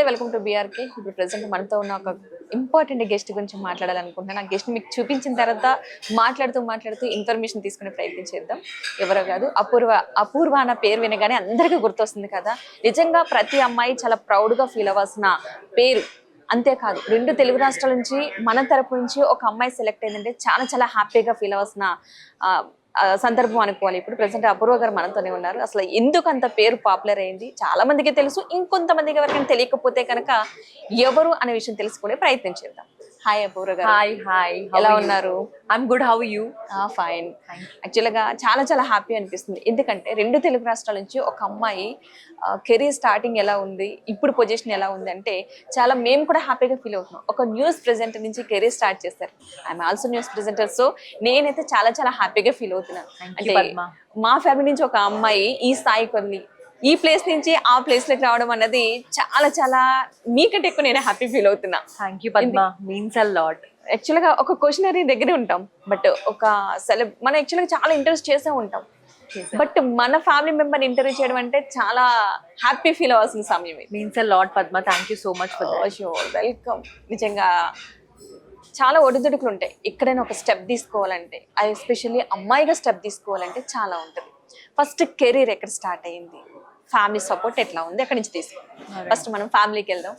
Welcome to BRK. ఇప్పుడు present మనతో ఉన్న ఒక ఇంపార్టెంట్ గెస్ట్ గురించి మాట్లాడాలనుకుంటున్నాను. ఆ గెస్ట్ మీకు చూపించిన తర్వాత మాట్లాడుతూ ఇన్ఫర్మేషన్ తీసుకునే ప్రయత్నం చేద్దాం. ఎవరో కాదు, అపూర్వ అన్న పేరు వినగానే అందరికీ గుర్తొస్తుంది కదా. నిజంగా ప్రతి అమ్మాయి చాలా ప్రౌడ్గా ఫీల్ అవ్వాల్సిన పేరు. అంతేకాదు, 2 తెలుగు రాష్ట్రాల నుంచి మన తరపు నుంచి ఒక అమ్మాయి సెలెక్ట్ అయిందంటే చాలా చాలా హ్యాపీగా ఫీల్ అవ్వాల్సిన సందర్భం అనుకోవాలి. ఇప్పుడు ప్రెసెంట్ అపూర్వ గారు మనతోనే ఉన్నారు. అసలు ఎందుకు అంత పేరు పాపులర్ అయింది చాలా మందికి తెలుసు, ఇంకొంతమందికి ఎవరికైనా తెలియకపోతే కనుక ఎవరు అనే విషయం తెలుసుకునే ప్రయత్నం చేద్దాం. హాయ్ అపూర్వ గారు. హాయ్ ఎలా ఉన్నారు? I'm good. How you? Fine. యాక్చువల్గా చాలా చాలా హ్యాపీ అనిపిస్తుంది, ఎందుకంటే 2 తెలుగు రాష్ట్రాల నుంచి ఒక అమ్మాయి కెరీర్ స్టార్టింగ్ ఎలా ఉంది, ఇప్పుడు పొజిషన్ ఎలా ఉంది అంటే చాలా మేము కూడా హ్యాపీగా ఫీల్ అవుతున్నాం. ఒక న్యూస్ ప్రెజెంటర్ నుంచి కెరీర్ స్టార్ట్ చేస్తారు. I'm also news presenter. So నేనైతే చాలా చాలా హ్యాపీగా ఫీల్ అవుతున్నాను. అంటే మా ఫ్యామిలీ నుంచి ఒక అమ్మాయి ఈ స్థాయికి ఉంది, ఈ ప్లేస్ నుంచి ఆ ప్లేస్ లోకి రావడం అన్నది చాలా చాలా మీకంటే ఎక్కువ నేను హ్యాపీ ఫీల్ అవుతున్నా. Thank you Padma, means a lot. యాక్చువల్గా ఒక క్వశ్చనరీ దగ్గరే ఉంటాం, బట్ ఒక మనం యాక్చువల్గా చాలా ఇంట్రెస్ట్ చేసే ఉంటాం, బట్ మన ఫ్యామిలీ మెంబర్ ఇంటర్వ్యూ చేయడం అంటే చాలా హ్యాపీ ఫీల్ అవ్వాల్సిన సమయం. Means a lot Padma, thank you so much for that. Welcome. నిజంగా చాలా ఒడిదుడుకులు ఉంటాయి ఎక్కడైనా ఒక స్టెప్ తీసుకోవాలంటే, అది ఎస్పెషల్లీ అమ్మాయిగా స్టెప్ తీసుకోవాలంటే చాలా ఉంటుంది. ఫస్ట్ కెరీర్ ఎక్కడ స్టార్ట్ అయ్యింది, ఫ్యామిలీ సపోర్ట్ ఎట్లా ఉంది, అక్కడి నుంచి తీసుకోవాలి. ఫస్ట్ మనం ఫ్యామిలీకి వెళ్దాం.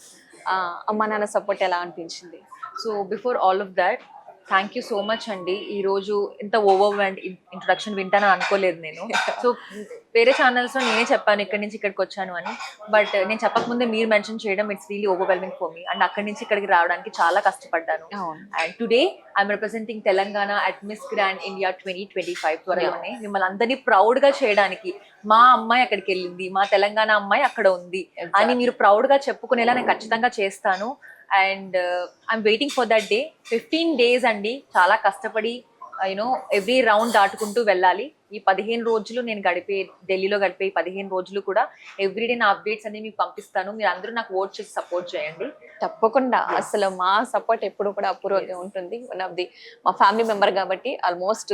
అమ్మ నాన్న సపోర్ట్ ఎలా అనిపించింది? So before all of that, thank you so much అండి. ఈ రోజు ఇంత ఓవర్వెల్మ్డ్ ఇంట్రొడక్షన్ వింటానని అనుకోలేదు నేను. సో వేరే ఛానల్స్లో నేనే చెప్పాను ఇక్కడి నుంచి ఇక్కడికి వచ్చాను అని, బట్ నేను చెప్పకముందే మీరు మెన్షన్ చేయడం it's really overwhelming for me. And అక్కడి నుంచి ఇక్కడికి రావడానికి చాలా కష్టపడ్డాను. And today I'm representing Telangana at miss grand India 2025. త్వరలోనే మిమ్మల్ని అందరినీ ప్రౌడ్ గా చేయడానికి, మా అమ్మాయి అక్కడికి వెళ్ళింది, మా తెలంగాణ అమ్మాయి అక్కడ ఉంది అని మీరు ప్రౌడ్ గా చెప్పుకునేలా నేను ఖచ్చితంగా చేస్తాను. And I'm waiting for that day. 15 days అండి, చాలా కష్టపడి యూనో ఎవ్రీ రౌండ్ దాటుకుంటూ వెళ్ళాలి. ఈ 15 రోజులు నేను ఢిల్లీలో గడిపే 15 రోజులు కూడా ఎవ్రీడే నా అప్డేట్స్ అన్ని మీకు పంపిస్తాను. మీరు అందరూ నాకు ఓట్ చేసి సపోర్ట్ చేయండి. తప్పకుండా. అసలు మా సపోర్ట్ ఎప్పుడు కూడా అపూర్వంగా ఉంటుంది. వన్ ఆఫ్ ది మా ఫ్యామిలీ మెంబర్ కాబట్టి ఆల్మోస్ట్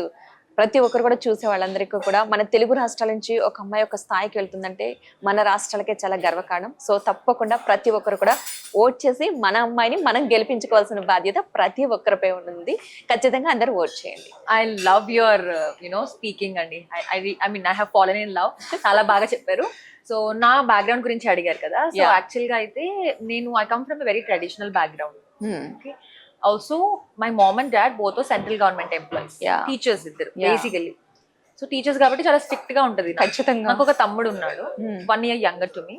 ప్రతి ఒక్కరు కూడా చూసే వాళ్ళందరికీ కూడా మన తెలుగు రాష్ట్రాల నుంచి ఒక అమ్మాయి ఒక స్థాయికి వెళ్తుందంటే మన రాష్ట్రాలకే చాలా గర్వకారణం. సో తప్పకుండా ప్రతి ఒక్కరు కూడా ఓట్ చేసి మన అమ్మాయిని మనం గెలిపించుకోవాల్సిన బాధ్యత ప్రతి ఒక్కరిపై ఉంటుంది. ఖచ్చితంగా అందరూ ఓట్ చేయండి. ఐ లవ్ యువర్ స్పీకింగ్ అండి. I mean I have fallen in love. చాలా బాగా చెప్పారు. సో నా బ్యాక్గ్రౌండ్ గురించి అడిగారు కదా. సో యాక్చువల్గా అయితే I come from a very traditional background. Okay. Also, my mom and dad both are central government employees. Teachers ఇద్దరు బేసికల్లీ. సో టీచర్స్ కాబట్టి చాలా స్ట్రిక్ట్ గా ఉంటది. ఖచ్చితంగా. నాకు ఒక తమ్ముడు ఉన్నాడు, 1 year younger to me.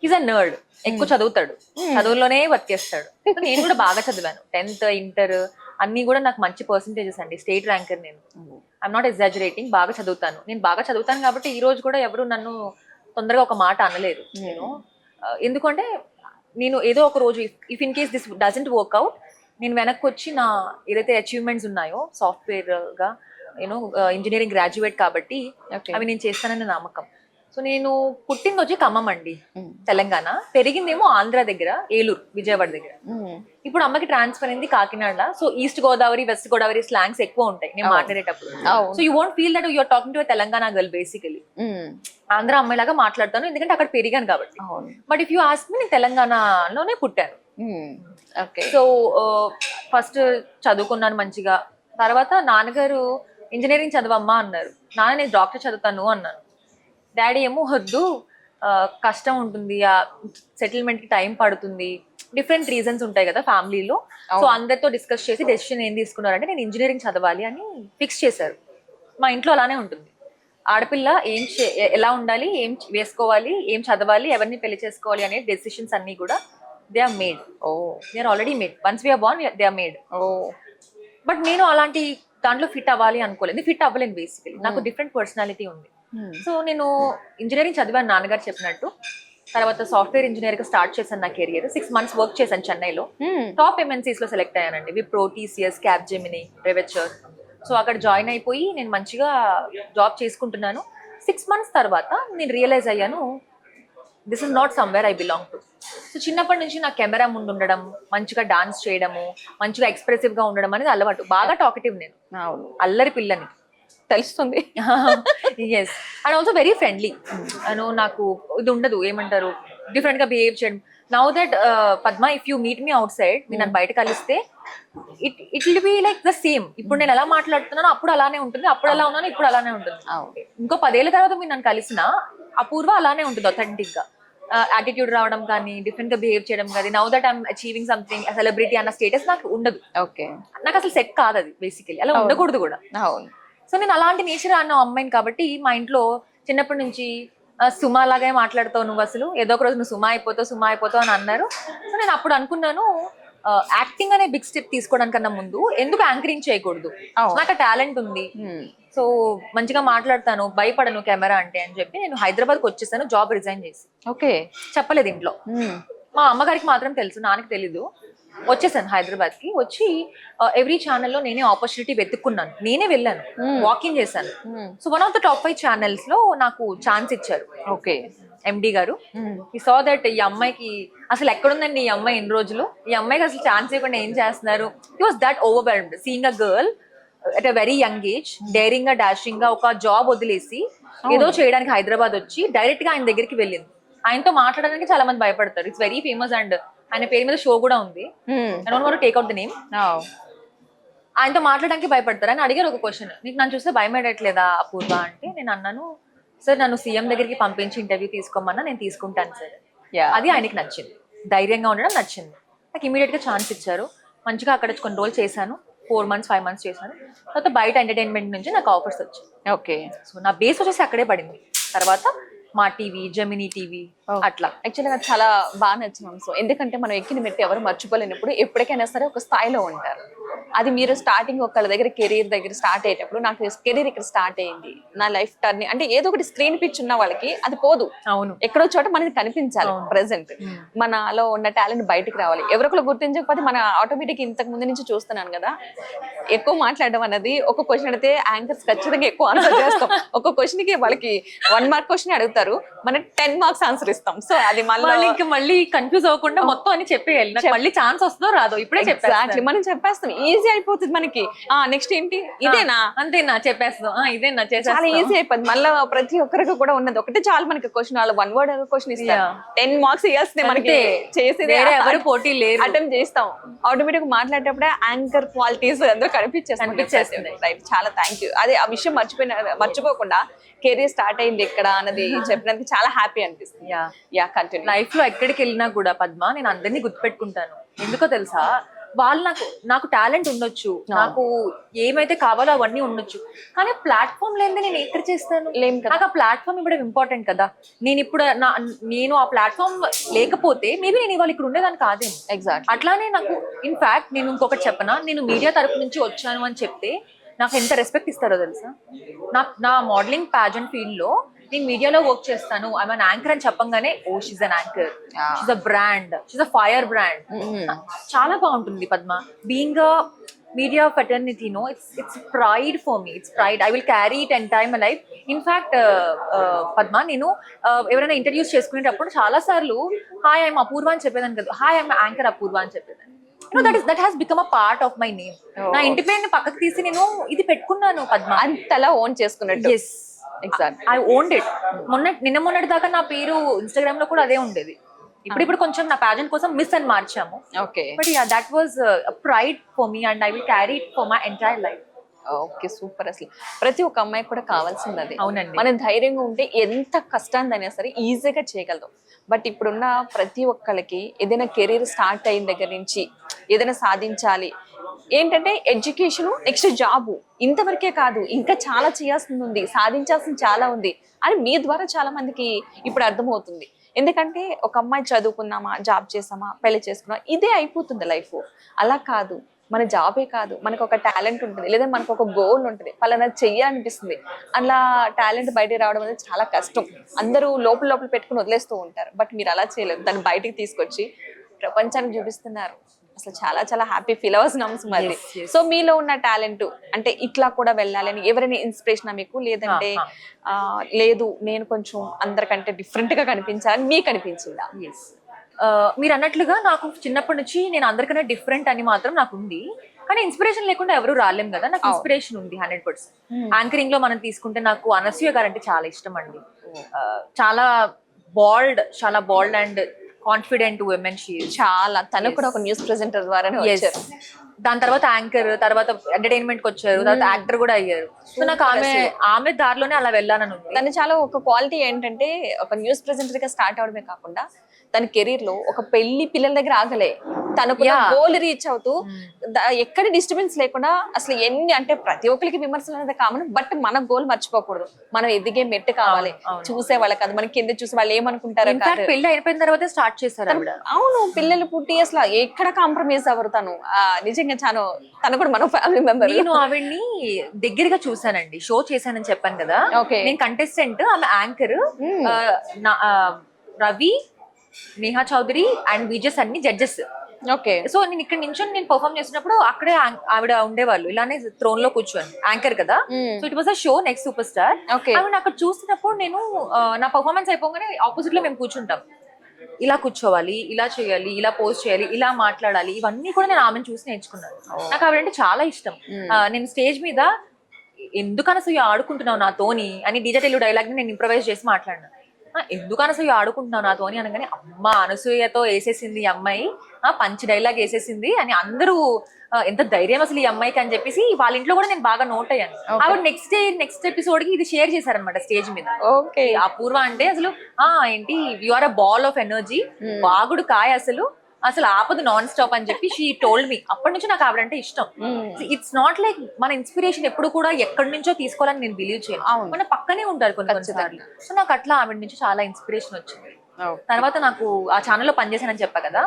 He's a nerd. ఎక్కువ చదువుతాడు, చదువులోనే బతికేస్తాడు. నేను కూడా బాగా చదివాను. 10th ఇంటర్ అన్ని కూడా నాకు మంచి పర్సంటేజెస్ అండి. స్టేట్ ర్యాంకర్ నేను. I'm not exaggerating. బాగా చదువుతాను. నేను బాగా చదువుతాను కాబట్టి ఈ రోజు కూడా ఎవరు నన్ను తొందరగా ఒక మాట అనలేదు. నేను ఎందుకంటే నేను ఏదో ఒక రోజు if in case this doesn't work out, నేను వెనక్కి వచ్చి నా ఏదైతే అచీవ్మెంట్స్ ఉన్నాయో సాఫ్ట్వేర్ గా, ఇంజనీరింగ్ గ్రాడ్యుయేట్ కాబట్టి అవి నేను చేస్తానని నమ్మకం. సో నేను పుట్టింది వచ్చి ఖమ్మం అండి, తెలంగాణ. పెరిగిందేమో ఆంధ్ర దగ్గర, ఏలూరు, విజయవాడ దగ్గర. ఇప్పుడు అమ్మకి ట్రాన్స్ఫర్ అయింది Kakinada. So east Godavari, west Godavari slangs ఎక్కువ ఉంటాయి నేను మాట్లాడేటప్పుడు. So you won't feel that you are talking to Telangana girl. Basically Andhra అమ్మాయిలాగా మాట్లాడతాను, ఎందుకంటే అక్కడ పెరిగాను కాబట్టి. But if you ask me, నేను తెలంగాణలోనే పుట్టాను. సో ఫస్ట్ చదువుకున్నాను మంచిగా. తర్వాత నాన్నగారు ఇంజనీరింగ్ చదవమ్మా అన్నారు. నాన్న నేను డాక్టర్ చదువుతాను అన్నాను. డాడీ ఏమో వద్దు, కష్టం ఉంటుంది, సెటిల్మెంట్ కి టైం పడుతుంది, డిఫరెంట్ రీజన్స్ ఉంటాయి కదా ఫ్యామిలీలో. సో అందరితో డిస్కస్ చేసి డెసిషన్ ఏం తీసుకున్నారంటే నేను ఇంజనీరింగ్ చదవాలి అని ఫిక్స్ చేశారు. మా ఇంట్లో అలానే ఉంటుంది. ఆడపిల్ల ఎలా ఉండాలి, ఏం వేసుకోవాలి, ఏం చదవాలి, ఎవరిని పెళ్లి చేసుకోవాలి అనే డెసిషన్స్ అన్ని కూడా they are made. They are already made. Once we are born, they are made. But నేను అలాంటి దాంట్లో ఫిట్ అవ్వాలి అనుకోలేదు. ఫిట్ అవ్వలేను బేసికలీ. నాకు డిఫరెంట్ పర్సనాలిటీ ఉంది. సో నేను ఇంజనీరింగ్ చదివాను నాన్నగారు చెప్పినట్టు. తర్వాత సాఫ్ట్వేర్ ఇంజనీర్ గా స్టార్ట్ చేశాను నా కెరియర్. 6 months వర్క్ చేశాను చెన్నైలో. టాప్ MNCs లో సెలెక్ట్ అయ్యానండి. విప్రో, TCS, క్యాప్జెమిని, రెవెచర్. సో అక్కడ జాయిన్ అయిపోయి నేను మంచిగా జాబ్ చేసుకుంటున్నాను. 6 months తర్వాత నేను రియలైజ్ అయ్యాను, this is not somewhere I belong to. So చిన్నప్పటి నుంచి నా కెమెరా ముందు ఉండడం, మంచిగా డాన్స్ చేయడము, మంచిగా ఎక్స్ప్రెసివ్ గా ఉండడం అనేది అలవాటు. బాగా టాకటివ్ నేను, అల్లరి పిల్లని తెలుస్తుంది. Yes. And also very friendly. నాకు ఇది ఉండదు, ఏమంటారు, డిఫరెంట్ గా బిహేవ్ చేయడం. Now that Padma if you meet me outside, మీరు నన్ను బయట కలిస్తే it will be like the same. ఇప్పుడు నేను ఎలా మాట్లాడుతున్నానో అప్పుడు అలానే ఉంటుంది, అప్పుడు ఎలా ఉన్నానో ఇప్పుడు అలానే ఉంటుంది. ఇంకో 10 ఏళ్ల తర్వాత మీరు నన్ను కలిసిన అపూర్వ అలానే ఉంటుంది అథెంటిక్ గా. యాటిట్యూడ్ రావడం కానీ, డిఫరెంట్ గా బిహేవ్ చేయడం కానీ, now that I'm achieving something celebrity అన్న స్టేటస్ నాకు ఉండదు. ఓకే, నాకు అసలు సెట్ కాదు అది, బేసికలీ అలా ఉండకూడదు కూడా. అవును. సో నేను అలాంటి నేచర్ అన్న అమ్మాయిని కాబట్టి మా ఇంట్లో చిన్నప్పటి నుంచి సుమా లాగే మాట్లాడుతావు నువ్వు, అసలు ఏదో ఒక రోజు నువ్వు సుమా అయిపోతావు అని అన్నారు. సో నేను అప్పుడు అనుకున్నాను, యాక్టింగ్ అనే బిగ్ స్టెప్ తీసుకోవడానికన్నా ముందు ఎందుకు యాంకరింగ్ చేయకూడదు, నాకు టాలెంట్ ఉంది, సో మంచిగా మాట్లాడతాను, భయపడను కెమెరా అంటే అని చెప్పి నేను హైదరాబాద్కి వచ్చేసాను, జాబ్ రిజైన్ చేసి. ఓకే, చెప్పలేదు ఇంట్లో. మా అమ్మగారికి మాత్రం తెలుసు, నాన్నకి తెలీదు. వచ్చేసాను హైదరాబాద్ కి. వచ్చి ఎవ్రీ ఛానల్లో నేనే ఆపర్చునిటీ వెతుక్కున్నాను, నేనే వెళ్ళాను, వాకింగ్ చేశాను. So one of the top 5 channels లో నాకు ఛాన్స్ ఇచ్చారు. ఓకే, ఎండి గారు ఈ సా దట్ ఈ అమ్మాయికి అసలు ఎక్కడుందండి ఈ అమ్మాయి ఇన్ని రోజులు, ఈ అమ్మాయికి అసలు ఛాన్స్ ఇవ్వకుండా ఏం చేస్తున్నారు. He was that overwhelmed seeing a girl at a very young age, daring గా డాషింగ్ గా ఒక జాబ్ వదిలేసి ఏదో చేయడానికి హైదరాబాద్ వచ్చి డైరెక్ట్ గా ఆయన దగ్గరికి వెళ్ళింది. ఆయనతో మాట్లాడడానికి చాలా మంది భయపడతారు. ఇట్స్ వెరీ ఫేమస్ అండ్ ఆయన పేరు మీద షో కూడా ఉంది. I don't want to take out the name. ఆయనతో మాట్లాడడానికి భయపడతారు. ఆయన అడిగారు ఒక క్వశ్చన్, నీకు నన్ను చూస్తే భయం వేయట్లేదా అపూర్వ అంటే, నేను అన్నాను సార్ నన్ను సీఎం దగ్గరికి పంపించి ఇంటర్వ్యూ తీసుకోమన్నా నేను తీసుకుంటాను సార్. అది ఆయనకి నచ్చింది, ధైర్యంగా ఉండడం నచ్చింది. నాకు ఇమీడియట్ గా ఛాన్స్ ఇచ్చారు. మంచిగా అక్కడ కొన్ని రోజులు చేశాను, 4 months 5 months చేశాను. తర్వాత బయట ఎంటర్టైన్మెంట్ నుంచి నాకు ఆఫర్స్ వచ్చాయి. ఓకే, సో నా బేస్ వచ్చేసి అక్కడే పడింది. తర్వాత మా టీవీ, జెమినీ టీవీ అట్లా. యాక్చువల్లీ నాకు చాలా బాగా నచ్చింది. సో ఎందుకంటే మనం ఎక్కిన మెట్టి ఎవరు మర్చిపోలేనప్పుడు ఎప్పటికైనా సరే ఒక స్థాయిలో ఉంటారు. అది మీరు స్టార్టింగ్ ఒకళ్ళ దగ్గర కెరీర్ దగ్గర స్టార్ట్ అయ్యేటప్పుడు, నాకు కెరీర్ ఇక్కడ స్టార్ట్ అయ్యింది, నా లైఫ్ టర్న్ అంటే ఏదో ఒకటి స్క్రీన్ పిచ్ ఉన్న వాళ్ళకి అది పోదు. అవును, ఎక్కడో చోట మనకి కనిపించాలి. ప్రెసెంట్ మనలో ఉన్న టాలెంట్ బయటకు రావాలి. ఎవరొకరు గుర్తించకపోతే మన ఆటోమేటిక్ ఇంతకు ముందు నుంచి చూస్తున్నాను కదా, ఎక్కువ మాట్లాడడం అన్నది, ఒక క్వశ్చన్ అడిగితే యాంకర్స్ ఖచ్చితంగా ఎక్కువ ఆన్సర్ చేస్తాం. ఒక క్వశ్చన్ కి వాళ్ళకి 1 mark క్వశ్చన్ అడుగుతారు, మనం 10 marks ఆన్సర్ ఇస్తాం. సో అది మళ్ళీ కన్ఫ్యూజ్ అవ్వకుండా మొత్తం అని చెప్పేయాలి. మళ్ళీ ఛాన్స్ వస్తుందో రాదో ఇప్పుడే చెప్పేస్తాం, మనం చెప్పేస్తాం, ఈజీ అయిపోతుంది మనకి. నెక్స్ట్ ఏంటి, ఇదేనా, అంతేనా చెప్పేస్తాం, ఇదేనా, చాలా ఈజీ అయిపోతుంది. మళ్ళీ ప్రతి ఒక్కరికి కూడా ఉన్నది ఒకటే చాలు మనకి క్వశ్చన్. వాళ్ళు 1 word క్వశ్చన్ ఇస్తారు, 10 marks ఇవ్వాల్సిందే మనకి. చేసేది ఎవరు పోటీ లేరు, అటెంప్ట్ చేస్తాం. ఆటోమేటిక్ మాట్లాడేటప్పుడే యాంకర్ క్వాలిటీస్ అందరూ కనిపించేస్తుంది. రైట్, చాలా థ్యాంక్ యూ. అదే ఆ విషయం మర్చిపోకుండా కెరీర్ స్టార్ట్ అయింది ఇక్కడ అన్నది చెప్పినందుకు చాలా హ్యాపీ అనిపిస్తుంది. Yeah, continue. లైఫ్ లో ఎక్కడికి వెళ్ళినా కూడా పద్మ, నేను అందరినీ గుర్తుపెట్టుకుంటాను. ఎందుకో తెలుసా, వాళ్ళు నాకు టాలెంట్ ఉండొచ్చు, నాకు ఏమైతే కావాలో అవన్నీ ఉండొచ్చు, కానీ ప్లాట్ఫామ్ లేనిదే నేను ఎక్కడ చేస్తాను. నాకు ఆ ప్లాట్ఫామ్ ఇవ్వడం ఇంపార్టెంట్ కదా. నేను ఆ ప్లాట్ఫామ్ లేకపోతే మేబీ నేను ఇవాళ ఇక్కడ ఉండేదాన్ని కాదేమో. ఎగ్జాక్ట్. అట్లానే నాకు ఇన్ఫాక్ట్ నేను ఇంకొకటి చెప్పనా, నేను మీడియా తరపు నుంచి వచ్చాను అని చెప్తే నాకు ఎంత రెస్పెక్ట్ ఇస్తారో తెలుసా. నా మోడలింగ్ ప్యాజెంట్ ఫీల్డ్ లో నేను మీడియాలో వర్క్ చేస్తాను, ఐ మీన్ యాంకర్ అని చెప్పంగానే oh she's an anchor, she's a brand, she's a fire brand. చాలా బాగుంటుంది Padma. Being a media fraternity, no, it's pride for me, it's pride. I will carry it entire my life. In fact Padma, నేను ఎవరైనా interviews చేసుకునేటప్పుడు చాలా సార్లు hi I'm అపూర్వ అని చెప్పేదాన్ని కదా, హాయ్ ఐఎమ్ యాంకర్ అపూర్వ అని చెప్పేదాన్ని. that has become a part of my name. నా ఇంటి పేరుని పక్కకు తీసి నేను ఇది పెట్టుకున్నాను పద్మ, అంతలా ఓన్ చేసుకున్నట్టు. yes exactly, I owned it. మొన్నటి దాకా నా పేరు ఇన్స్టాగ్రామ్ లో కూడా అదే ఉండేది. ఇప్పుడు కొంచెం నా ప్యాజెంట్ కోసం మిస్ అని మార్చాము. Okay, but yeah, that was pride for me and I will carry it for my entire life. Okay, super. అసలు ప్రతి ఒక్క అమ్మాయికి కూడా కావాల్సింది అది. అవునండి, మనం ధైర్యంగా ఉంటే ఎంత కష్టాన్ని సరే ఈజీగా చేయగలుగుతాం. బట్ ఇప్పుడున్న ప్రతి ఒక్కరికి ఏదైనా కెరీర్ స్టార్ట్ అయిన దగ్గర నుంచి ఏదైనా సాధించాలి ఏంటంటే ఎడ్యుకేషన్, నెక్స్ట్ జాబు, ఇంతవరకే కాదు, ఇంకా చాలా చేయాల్సింది ఉంది, సాధించాల్సింది చాలా ఉంది అని మీ ద్వారా చాలా మందికి ఇప్పుడు అర్థమవుతుంది. ఎందుకంటే ఒక అమ్మాయి చదువుకున్నామా, జాబ్ చేసామా, పెళ్లి చేసుకున్నామా, ఇదే అయిపోతుంది లైఫ్. అలా కాదు, మన జాబే కాదు, మనకు ఒక టాలెంట్ ఉంటుంది, లేదా మనకు ఒక గోల్ ఉంటుంది, పలానా చెయ్యాలనిపిస్తుంది. అలా టాలెంట్ బయటకు రావడం అనేది చాలా కష్టం. అందరూ లోపల పెట్టుకుని వదిలేస్తూ ఉంటారు. బట్ మీరు అలా చేయలేదు, దాన్ని బయటికి తీసుకొచ్చి ప్రపంచానికి చూపిస్తున్నారు. అసలు చాలా చాలా హ్యాపీ ఫీల్ అవ్వాల్సిన అంశం అది. సో మీలో ఉన్న టాలెంట్ అంటే ఇట్లా కూడా వెళ్ళాలని ఎవరైనా ఇన్స్పిరేషన్ మీకు, లేదంటే లేదు నేను కొంచెం అందరికంటే డిఫరెంట్ గా కనిపించాలని మీకు అనిపించిందా? మీరు అన్నట్లుగా నాకు చిన్నప్పటి నుంచి నేను అందరికన్నా డిఫరెంట్ అని మాత్రం నాకు ఉంది, కానీ ఇన్స్పిరేషన్ లేకుండా ఎవరు రాలేం కదా. నాకు ఇన్స్పిరేషన్ ఉంది 100%. యాంకరింగ్ లో మనం తీసుకుంటే నాకు అనసూయ గారు అంటే చాలా ఇష్టం అండి. చాలా bold and confident women she చాలా తను కూడా ఒక న్యూస్ ప్రెజెంటర్ ద్వారానే వచ్చారు. దాని తర్వాత యాంకర్, తర్వాత ఎంటర్టైన్మెంట్ కి వచ్చారు, తర్వాత యాక్టర్ కూడా అయ్యారు. సో నాకు ఆమె దారిలోనే అలా వెళ్ళాలని ఉంది. తను చాలా ఒక క్వాలిటీ ఏంటంటే ఒక న్యూస్ ప్రెజెంటర్ గా స్టార్ట్ అవడమే కాకుండా తన కెరీర్ లో ఒక పెళ్లి పిల్లల దగ్గర ఆగలే, తనకు గోల్ రీచ్ అవుతూ ఎక్కడ డిస్టర్బెన్స్ లేకుండా అసలు ఎన్ని అంటే ప్రతి ఒక్కరికి విమర్శలు అనేది కామన్, బట్ మన గోల్ మర్చిపోకూడదు. మనం ఎదిగే మెట్టు కావాలి, చూసే వాళ్ళకి కాదు, మనకి కింద చూసి వాళ్ళు ఏమనుకుంటారు. పెళ్లి అయిపోయిన తర్వాత స్టార్ట్ చేస్తారు. అవును, పిల్లలు పుట్టి అసలు ఎక్కడ కాంప్రమైజ్ అవ్వరు తను. నిజంగా చాలా తను కూడా మన ఫ్యామిలీ మెంబర్. నేను ఆవిడ్ని దగ్గరగా చూసానండి, షో చేశానని చెప్పాను కదా. నేను కంటెస్టెంట్, ఆమె యాంకర్, రవి, నేహా చౌదరి అండ్ విజయ్ అన్ని జడ్జెస్. ఓకే. సో నేను ఇక్కడ నుంచి నేను పర్ఫామ్ చేసినప్పుడు అక్కడే ఆవిడ ఉండేవాళ్ళు, ఇలానే థ్రోన్ లో కూర్చొని, యాంకర్ కదా. So it was a show next super star. ఆవిడ అక్కడ చూసినప్పుడు నేను నా పర్ఫార్మెన్స్ అయిపోగానే ఆపోజిట్ లో మేము కూర్చుంటాం, ఇలా కూర్చోవాలి, ఇలా చేయాలి, ఇలా పోస్ట్ చేయాలి, ఇలా మాట్లాడాలి, ఇవన్నీ కూడా నేను ఆమెను చూసి నేర్చుకున్నాను. నాకు ఆవిడంటే చాలా ఇష్టం. నేను స్టేజ్ మీద ఎందుకు అనసూయ ఆడుకుంటున్నావు నాతోని అని డీజే టెల్లు డైలాగ్ ని నేను ఇంప్రవైజ్ చేసి మాట్లాడినా. ఎందుకు అనసూయ ఆడుకుంటున్నావు నాతోని అనగానే, అమ్మ అనసూయతో వేసేసింది ఈ అమ్మాయి, పంచి డైలాగ్ వేసేసింది అని అందరూ, ఎంత ధైర్యం అసలు ఈ అమ్మాయికి అని చెప్పేసి వాళ్ళ ఇంట్లో కూడా నేను బాగా నోట్ అయ్యాను. ఆవిడ నెక్స్ట్ ఎపిసోడ్ కి ఇది షేర్ చేశారనమాట స్టేజ్ మీద. ఓకే. అపూర్వ అంటే అసలు ఏంటి, you are a ball of energy, బాగుడు కాయ, అసలు ఆపదు నాన్ స్టాప్ అని చెప్పి షీ టోల్డ్ మీ. అప్పటి నుంచి నాకు ఆవిడంటే ఇష్టం. ఇట్స్ నాట్ లైక్ మన ఇన్స్పిరేషన్ ఎప్పుడు కూడా ఎక్కడి నుంచో తీసుకోవాలని నేను బిలీవ్ చేయను, మన పక్కనే ఉంటారు కొన్ని. సో నాకు అట్లా ఆవిడ నుంచి చాలా ఇన్స్పిరేషన్ వచ్చింది. తర్వాత నాకు ఆ ఛానల్లో పనిచేసానని చెప్పా కదా,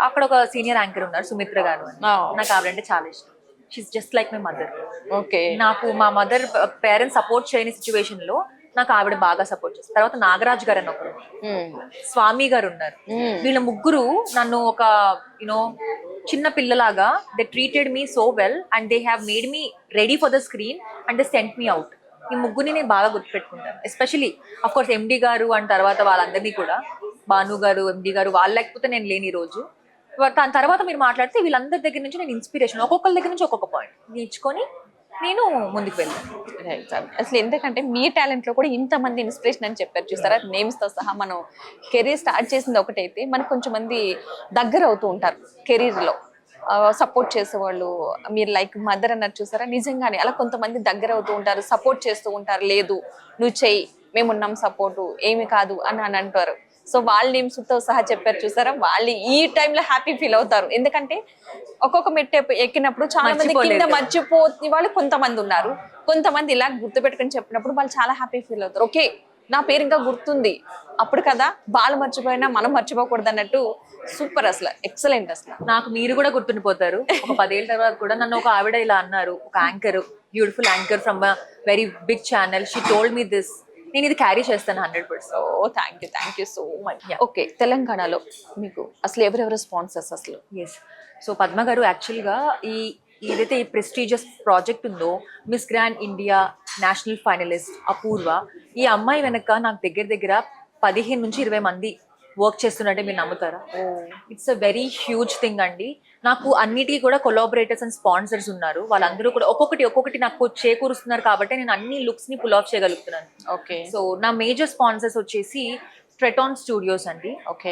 అక్కడ ఒక సీనియర్ యాంకర్ ఉన్నారు సుమిత్ర గారు అని. నాకు ఆవిడంటే చాలా ఇష్టం. She's just like my mother. Okay. నాకు మా మదర్ పేరెంట్స్ సపోర్ట్ చేయని సిచ్యువేషన్ లో నాకు ఆవిడ బాగా సపోర్ట్ చేస్తారు. తర్వాత నాగరాజ్ గారు అని ఒకరు, స్వామి గారు ఉన్నారు. వీళ్ళ ముగ్గురు నన్ను ఒక చిన్న పిల్లలాగా they treated me so well and they have made me ready for the screen and they sent me out. ఈ ముగ్గురిని నేను బాగా గుర్తుపెట్టుకుంటాను. ఎస్పెషలీ అఫ్ కోర్స్ ఎండి గారు అండ్ తర్వాత వాళ్ళందరినీ కూడా, భాను గారు, ఎండి గారు, వాళ్ళు లేకపోతే నేను లేని రోజు. దాని తర్వాత మీరు మాట్లాడితే వీళ్ళందరి దగ్గర నుంచి నేను ఇన్స్పిరేషన్, ఒక్కొక్కరి దగ్గర నుంచి ఒక్కొక్క పాయింట్ నేర్చుకొని నేను ముందుకు వెళ్ళాను. అసలు ఎందుకంటే మీ టాలెంట్ లో కూడా ఇంతమంది ఇన్స్పిరేషన్ అని చెప్పారు చూస్తారా, నేమ్స్ తో సహా. మనం కెరీర్ స్టార్ట్ చేసింది ఒకటైతే మనకు కొంచెం మంది దగ్గర అవుతూ ఉంటారు కెరీర్ లో, సపోర్ట్ చేసేవాళ్ళు. మీరు లైక్ మదర్ అన్నారు చూసారా, నిజంగానే అలా కొంతమంది దగ్గర అవుతూ ఉంటారు, సపోర్ట్ చేస్తూ ఉంటారు. లేదు నువ్వు చెయ్యి, మేమున్నాం సపోర్టు, ఏమి కాదు అని అంటారు. సో వాళ్ళ నేమ్స్ తో సహా చెప్పారు చూసారా, వాళ్ళు ఈ టైంలో హ్యాపీ ఫీల్ అవుతారు. ఎందుకంటే ఒక్కొక్క మెట్టు ఎక్కినప్పుడు చాలా మంది కింద మర్చిపోతే వాళ్ళు కొంతమంది ఉన్నారు, కొంతమంది ఇలా గుర్తుపెట్టుకుని చెప్పినప్పుడు వాళ్ళు చాలా హ్యాపీ ఫీల్ అవుతారు. ఓకే, నా పేరు ఇంకా గుర్తుంది, అప్పుడు కదా వాళ్ళు మర్చిపోయినా మనం మర్చిపోకూడదు అన్నట్టు. సూపర్, అసలు ఎక్సలెంట్. అసలు నాకు మీరు కూడా గుర్తుండిపోతారు. ఒక 10 ఏళ్ళ తర్వాత కూడా నన్ను ఒక ఆవిడ ఇలా అన్నారు, ఒక anchor, beautiful anchor from a very big channel, she told me this. నేను ఇది క్యారీ చేస్తాను 100%. Thank you so much. Okay, తెలంగాణలో మీకు అసలు ఎవరెవరు స్పాన్సర్స్ అసలు? సో పద్మ గారు యాక్చువల్గా ఏదైతే ఈ ప్రెస్టీజియస్ ప్రాజెక్ట్ ఉందో, miss grand India national finalist Apoorva, ఈ అమ్మాయి వెనక నాకు దగ్గర 15 నుంచి 20 మంది వర్క్ చేస్తున్నట్టే మీరు నమ్ముతారా? It's a very huge thing అండి. నాకు అన్నిటికీ కూడా కొలాబరేటర్స్ అండ్ స్పాన్సర్స్ ఉన్నారు. వాళ్ళందరూ కూడా ఒక్కొక్కటి నాకు చేకూరుస్తున్నారు కాబట్టి నేను అన్ని లుక్స్ ని పుల్ ఆఫ్ చేయగలుగుతున్నాను. ఓకే. సో నా మేజర్ స్పాన్సర్స్ వచ్చేసి ట్రైటాన్ స్టూడియోస్ అండి.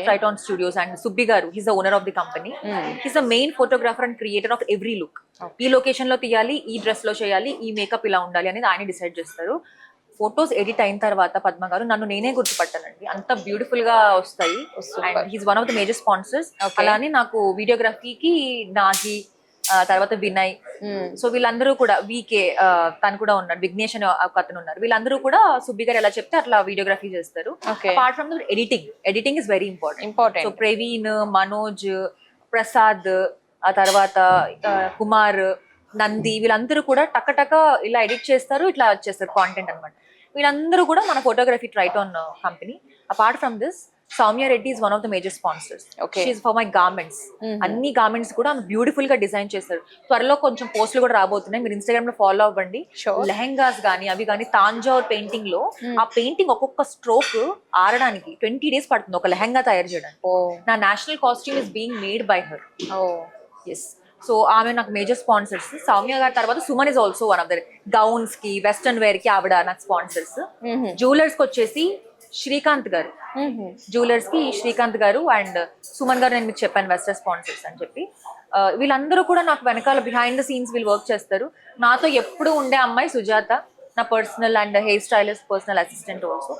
ట్రైటాన్ స్టూడియోస్ అండ్ సుబ్బి గారు, he's the owner of the company. He's the main photographer and creator of every look. ఈ లొకేషన్ లో తీయాలి, ఈ డ్రెస్ లో చేయాలి, ఈ మేకప్ ఇలా ఉండాలి అనేది ఆయన డిసైడ్ చేస్తారు. ఫొటోస్ ఎడిట్ అయిన తర్వాత పద్మ గారు నన్ను నేనే గుర్తుపట్టానండి, అంత బ్యూటిఫుల్ గా వస్తాయి. And he's one of the major sponsors. అలానే నాకు వీడియోగ్రఫీకి నాగి, తర్వాత వినయ్, సో వీళ్ళందరూ కూడా వీకే తను కూడా ఉన్నాడు, విఘ్నేష్ అని ఒక అతను ఉన్నారు. వీళ్ళందరూ కూడా సుబ్బి గారు ఎలా చెప్తే అట్లా వీడియోగ్రఫీ చేస్తారు. Apart from the editing is very important. So Praveen, Manoj, Prasad, ఆ తర్వాత కుమార్, నంది, వీళ్ళందరూ కూడా టక్క ఇలా ఎడిట్ చేస్తారు, ఇట్లా వచ్చేస్తారు కాంటెంట్ అనమాట. వీళ్ళందరూ కూడా మన photography Triton company. Apart from this, Soumya Reddy is one of the major sponsors. She is for my garments. అన్ని గార్మెంట్స్ కూడా బ్యూటిఫుల్ గా డిజైన్ చేస్తారు. త్వరలో కొంచెం పోస్టులు కూడా రాబోతున్నాయి, మీరు ఇన్స్టాగ్రామ్ లో ఫాలో అవ్వండి. లెహంగాస్ గానీ అవి కానీ, తాంజావూర్ పెయింటింగ్ లో ఆ పెయింటింగ్ ఒక్కొక్క స్ట్రోక్ ఆరడానికి 20 days పడుతుంది ఒక లెహంగా తయారు చేయడానికి. నా national costume is being made by her. Yes. So ఆమె నాకు మేజర్ స్పాన్సర్స్. సౌమ్య గారి తర్వాత Suman is also one of the gowns కి, వెస్టర్న్ వేర్ కి ఆవిడ నాకు స్పాన్సర్స్. జ్యువెలర్స్ కి వచ్చేసి శ్రీకాంత్ గారు, జ్యువెలర్స్ కి శ్రీకాంత్ గారు అండ్ సుమన్ గారు, నేను మీకు చెప్పాను వెస్టర్ స్పాన్సర్స్ అని చెప్పి. వీళ్ళందరూ కూడా నాకు వెనకాల బిహైండ్ ద సీన్స్ వీళ్ళు వర్క్ చేస్తారు. నాతో ఎప్పుడు ఉండే అమ్మాయి సుజాత, నా personal and hair stylist personal assistant also.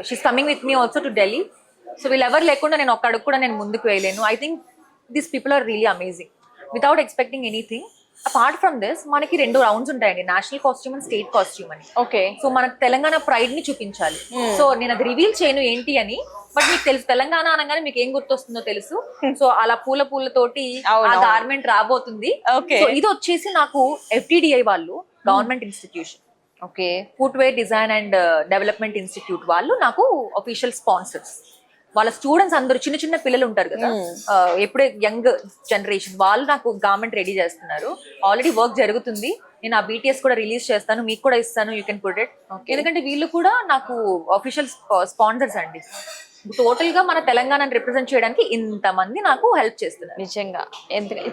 She's coming with me also to Delhi. So వీళ్ళెవరు లేకుండా నేను ఒక్క అడుగు కూడా నేను ముందుకు వేయలేను. I think these people are really amazing without expecting anything. Apart from this మనకి 2 రౌండ్స్ ఉంటాయండి, national costume and state costume అని. ఓకే. సో మనకు తెలంగాణ ప్రైడ్ ని చూపించాలి. సో నేను అది రివీల్ చేయను ఏంటి అని, బట్ మీకు తెలుసు తెలంగాణ అనగానే మీకు ఏం గుర్తొస్తుందో తెలుసు. సో అలా పూలతోటి ఆ గార్మెంట్ రాబోతుంది. సో ఇది వచ్చేసి నాకు FTDI వాళ్ళు, government institution, okay, footwear design and development institute వాళ్ళు నాకు అఫీషియల్ స్పాన్సర్స్. వాళ్ళ స్టూడెంట్స్ అందరూ చిన్న చిన్న పిల్లలు ఉంటారు కదా, ఎప్పుడే యంగ్ జనరేషన్, వాళ్ళు నాకు గార్మెంట్ రెడీ చేస్తున్నారు. ఆల్రెడీ వర్క్ జరుగుతుంది. నేను ఆ BTS కూడా రిలీజ్ చేస్తాను, మీకు కూడా ఇస్తాను, యూ కెన్ పుట్ ఇట్. ఎందుకంటే వీళ్ళు కూడా నాకు అఫీషియల్ స్పాన్సర్స్ అండి. టోటల్ గా మన తెలంగాణని రిప్రజెంట్ చేయడానికి ఇంతమంది నాకు హెల్ప్ చేస్తున్నారు. నిజంగా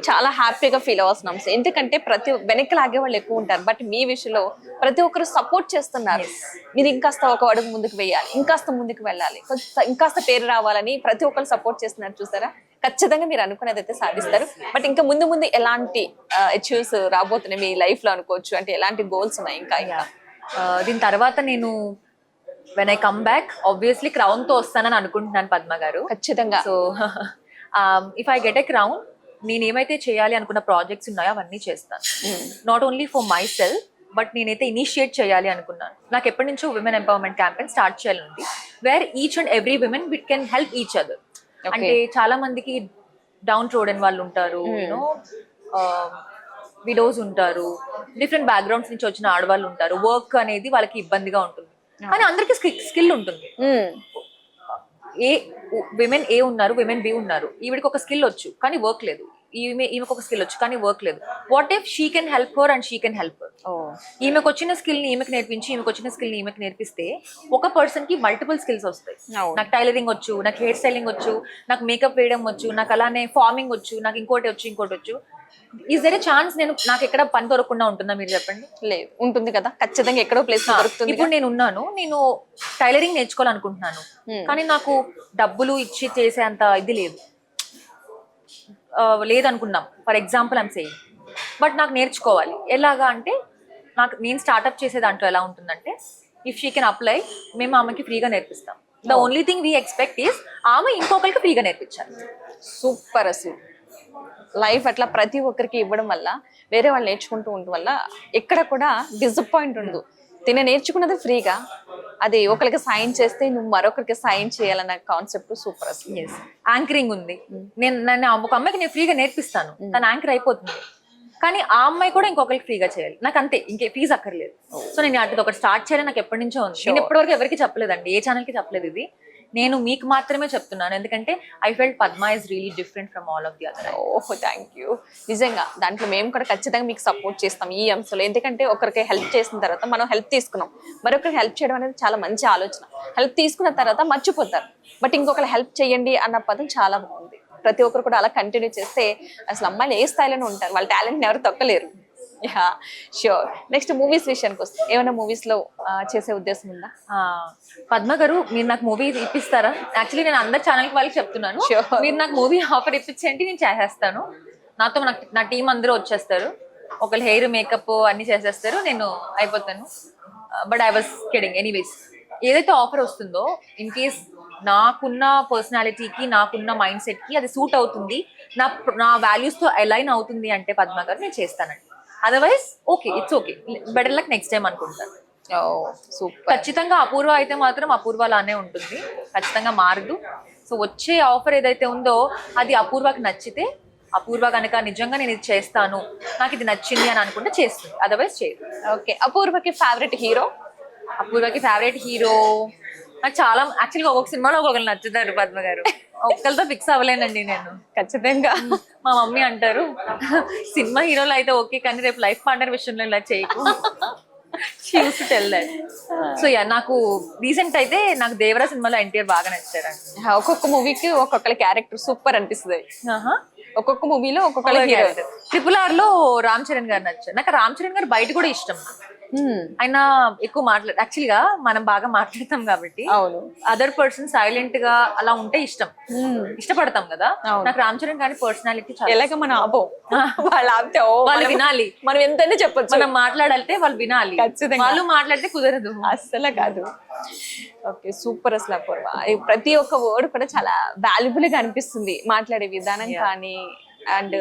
చాలా హ్యాపీగా ఫీల్ అవుతున్నాం. ఎందుకంటే ప్రతి వెనక్కి లాగే వాళ్ళు ఎక్కువ ఉంటారు, బట్ మీ విషయంలో ప్రతి ఒక్కరు సపోర్ట్ చేస్తున్నారు. మీరు ఇంకాస్త ఒక అడుగు ముందుకు వేయాలి, ఇంకాస్త ముందుకు వెళ్ళాలి, ఇంకాస్త పేరు రావాలని ప్రతి ఒక్కరు సపోర్ట్ చేస్తున్నారు. చూసారా, ఖచ్చితంగా మీరు అనుకునేది అయితే సాధిస్తారు. బట్ ఇంకా ముందు ముందు ఎలాంటి అచీవ్స్ రాబోతున్నాయి మీ లైఫ్ లో అనుకోవచ్చు, అంటే ఎలాంటి గోల్స్ ఉన్నాయి ఇంకా? దీని తర్వాత నేను when I come back obviously crown తో వస్తానని అనుకుంటున్నాను పద్మ గారు. ఖచ్చితంగా. So if I get a crown, నేను ఏమైతే చేయాలి అనుకున్న ప్రాజెక్ట్స్ ఉన్నాయో అవన్నీ చేస్తాను. Not only for my self, but నేనైతే ఇనిషియేట్ చేయాలి అనుకున్నాను. నాకు ఎప్పటి నుంచో విమెన్ ఎంపవర్మెంట్ క్యాంపెయిన్ స్టార్ట్ చేయాలండి, wear each and every women VIT can help each other. అంటే చాలా మందికి డౌన్ ట్రోడెన్ వాళ్ళు ఉంటారు, యూనో విడోస్ ఉంటారు, డిఫరెంట్ బ్యాక్గ్రౌండ్స్ నుంచి వచ్చిన ఆడవాళ్ళు ఉంటారు. వర్క్ అనేది వాళ్ళకి ఇబ్బందిగా ఉంటుంది, కానీ అందరికి స్కిల్ ఉంటుంది. విమెన్ ఏ ఉన్నారు, విమెన్ బి ఉన్నారు. ఈవిడికి ఒక స్కిల్ వచ్చు కానీ వర్క్ లేదు, ఈమెకు ఒక స్కిల్ వచ్చు కానీ వర్క్ లేదు. What if she can help her and she can help her. ఈమెకు వచ్చిన స్కిల్ ని ఈమెకు నేర్పించి, ఈమెకు వచ్చిన స్కిల్ ని ఈమెకు నేర్పిస్తే ఒక పర్సన్ కి మల్టిపుల్ స్కిల్స్ వస్తాయి. నాకు టైలరింగ్ వచ్చు, నాకు హెయిర్ స్టైలింగ్ వచ్చు, నాకు మేకప్ వేయడం వచ్చు, నాకు అలానే ఫార్మింగ్ వచ్చు, నాకు ఇంకోటి వచ్చు. ఈజ్ దేర్ ఎ ఛాన్స్ నాకు ఎక్కడ పని దొరకకుండా ఉంటుందా మీరు చెప్పండి? లేదు, ఉంటుంది కదా, ఖచ్చితంగా ఎక్కడో ప్లేస్ దొరుకుతుంది. ఇప్పుడు నేను టైలరింగ్ నేర్చుకోవాలనుకుంటున్నాను, కానీ నాకు డబ్బులు ఇచ్చి చేసే అంత ఇది లేదనుకున్నాం. For example I'm saying, but నాకు నేర్చుకోవాలి. ఎలాగా అంటే నేను స్టార్ట్అప్ చేసే దాంట్లో ఎలా ఉంటుందంటే, ఇఫ్ షీ కెన్ అప్లై, మేము ఆమెకి ఫ్రీగా నేర్పిస్తాం. The only thing we expect is ఆమె ఇంకొకరికి ఫ్రీగా నేర్పించాలి. సూపర్. అసలు లైఫ్ అట్లా ప్రతి ఒక్కరికి ఇవ్వడం వల్ల, వేరే వాళ్ళు నేర్చుకుంటూ ఉండడం వల్ల ఎక్కడ కూడా డిసప్పాయింట్ ఉండదు. నేర్చుకున్నది ఫ్రీగా, అది ఒకరికి సాయం చేస్తే నువ్వు మరొకరికి సాయం చేయాలన్న కాన్సెప్ట్ సూపర్. అసలు యాంకరింగ్ ఉంది, నన్ను ఒక అమ్మాయికి నేను ఫ్రీగా నేర్పిస్తాను, తను యాంకర్ అయిపోతుంది, కానీ ఆ అమ్మాయి కూడా ఇంకొకరికి ఫ్రీగా చేయాలి. నాకు అంతే, ఇంకే ఫీజు అక్కర్లేదు. సో నేను అటు ఒకటి స్టార్ట్ చేయాలి, నాకు ఎప్పటి నుంచో ఉంది. నేను ఎప్పటివరకు ఎవరికి చెప్పలేదండి, ఏ ఛానల్కి చెప్పలేదు. ఇది నేను మీకు మాత్రమే చెప్తున్నాను, ఎందుకంటే I felt Padma is really different from all of the other. Oh, thank you. నిజంగా దాంట్లో మేము కూడా ఖచ్చితంగా మీకు సపోర్ట్ చేస్తాం ఈ అంశంలో. ఎందుకంటే ఒకరికి హెల్ప్ చేసిన తర్వాత మనం హెల్ప్ తీసుకున్నాం, మరొకరికి హెల్ప్ చేయడం అనేది చాలా మంచి ఆలోచన. హెల్ప్ తీసుకున్న తర్వాత మర్చిపోతారు, బట్ ఇంకొకరు హెల్ప్ చేయండి అన్న పదం చాలా బాగుంది. ప్రతి ఒక్కరు కూడా అలా కంటిన్యూ చేస్తే అసలు అమ్మాయిలు ఏ స్థాయిలోనే ఉంటారు, వాళ్ళ టాలెంట్ని ఎవరు తొక్కలేరు. Yeah, sure. నెక్స్ట్ మూవీస్ విషయానికి వస్తే, ఏమైనా మూవీస్ లో చేసే ఉద్దేశం ఉందా? పద్మ గారు, మీరు నాకు మూవీ ఇప్పిస్తారా? యాక్చువల్లీ నేను అందరి ఛానల్ వాళ్ళకి చెప్తున్నాను, మీరు నాకు మూవీ ఆఫర్ ఇప్పించండి, నేను చేసేస్తాను. నాతో నా టీం అందరూ వచ్చేస్తారు, ఒకళ్ళు హెయిర్ మేకప్ అన్ని చేసేస్తారు, నేను అయిపోతాను. But I was kidding. Anyways, ఏదైతే ఆఫర్ వస్తుందో, ఇన్ కేస్ నాకున్న పర్సనాలిటీకి, నాకున్న మైండ్ సెట్ కి అది సూట్ అవుతుంది, నా వాల్యూస్ తో అలైన్ అవుతుంది అంటే పద్మ గారు నేను చేస్తానండి. Otherwise okay, it's okay, better luck next time అనుకుంటాను. ఖచ్చితంగా అపూర్వ అయితే మాత్రం అపూర్వ లానే ఉంటుంది, ఖచ్చితంగా మారదు. సో వచ్చే ఆఫర్ ఏదైతే ఉందో అది అపూర్వకి నచ్చితే, అపూర్వ కనుక నిజంగా నేను ఇది చేస్తాను, నాకు ఇది నచ్చింది అని అనుకుంటే చేస్తుంది, అదర్వైజ్ చేయదు. ఓకే. అపూర్వకి ఫేవరెట్ హీరో? అపూర్వకి ఫేవరెట్ హీరో నాకు చాలా, యాక్చువల్గా ఒక్కొక్క సినిమాలో ఒక్కొక్కరు నచ్చుతారు పద్మ గారు, ఒక్కరితో ఫిక్స్ అవ్వలేనండి నేను. ఖచ్చితంగా మా మమ్మీ అంటారు, సినిమా హీరోలు అయితే ఓకే, కానీ రేపు లైఫ్ పార్ట్నర్ విషయంలో ఇలా చేయకు. She used to tell that. So yeah, నాకు రీసెంట్ అయితే నాకు దేవరా సినిమాలో ఎన్టీఆర్ బాగా నచ్చారండి. ఒక్కొక్క మూవీకి ఒక్కొక్కరి క్యారెక్టర్ సూపర్ అనిపిస్తుంది. ఒక్కొక్క మూవీలో ఒక్కొక్క హీరో. RRR లో రామ్ చరణ్ గారు నచ్చారు. నాకు రామ్ చరణ్ గారు బయట కూడా ఇష్టం. ఆయన ఎక్కువ యాక్చువల్ గా మనం బాగా మాట్లాడతాం కాబట్టి అవును. అదర్ పర్సన్ సైలెంట్ గా అలా ఉంటే ఇష్టపడతాం కదా. అవును. నాకు రామ్ చరణ్ గారి పర్సనాలిటీ ఎలాగ మనం ఆపం, వాళ్ళు ఆపితే వాళ్ళు వినాలి, మనం ఎంతైనా చెప్పొచ్చు. మనం మాట్లాడాలంటే వాళ్ళు వినాలి, ఖచ్చితంగా. వాళ్ళు మాట్లాడితే కుదరదు. అస్సలు కాదు. Okay, super. అసలు అపూర్వ ప్రతి ఒక్క వర్డ్ కూడా చాలా వాల్యుబుల్ గా అనిపిస్తుంది, మాట్లాడే విధానం కానీ అండ్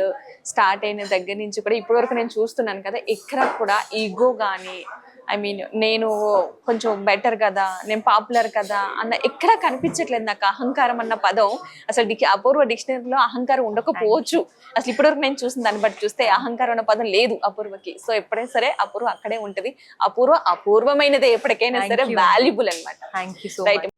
స్టార్ట్ అయిన దగ్గర నుంచి కూడా ఇప్పటి వరకు నేను చూస్తున్నాను కదా, ఎక్కడ కూడా ఈగో కానీ ఐ మీన్ నేను కొంచెం బెటర్ కదా, నేను పాపులర్ కదా అన్న ఎక్కడ కనిపించట్లేదు నాకు. అహంకారం అన్న పదం అసలు అపూర్వ డిక్షనరీలో అహంకారం ఉండకపోవచ్చు. అసలు ఇప్పటివరకు నేను చూసిన దాన్ని బట్టి చూస్తే అహంకారం అన్న పదం లేదు అపూర్వకి. సో ఎప్పుడైనా సరే అపూర్వ అక్కడే ఉంటది. అపూర్వ అపూర్వమైనదే, ఎప్పటికైనా సరే వాల్యుబుల్ అనమాట. Thank you so right.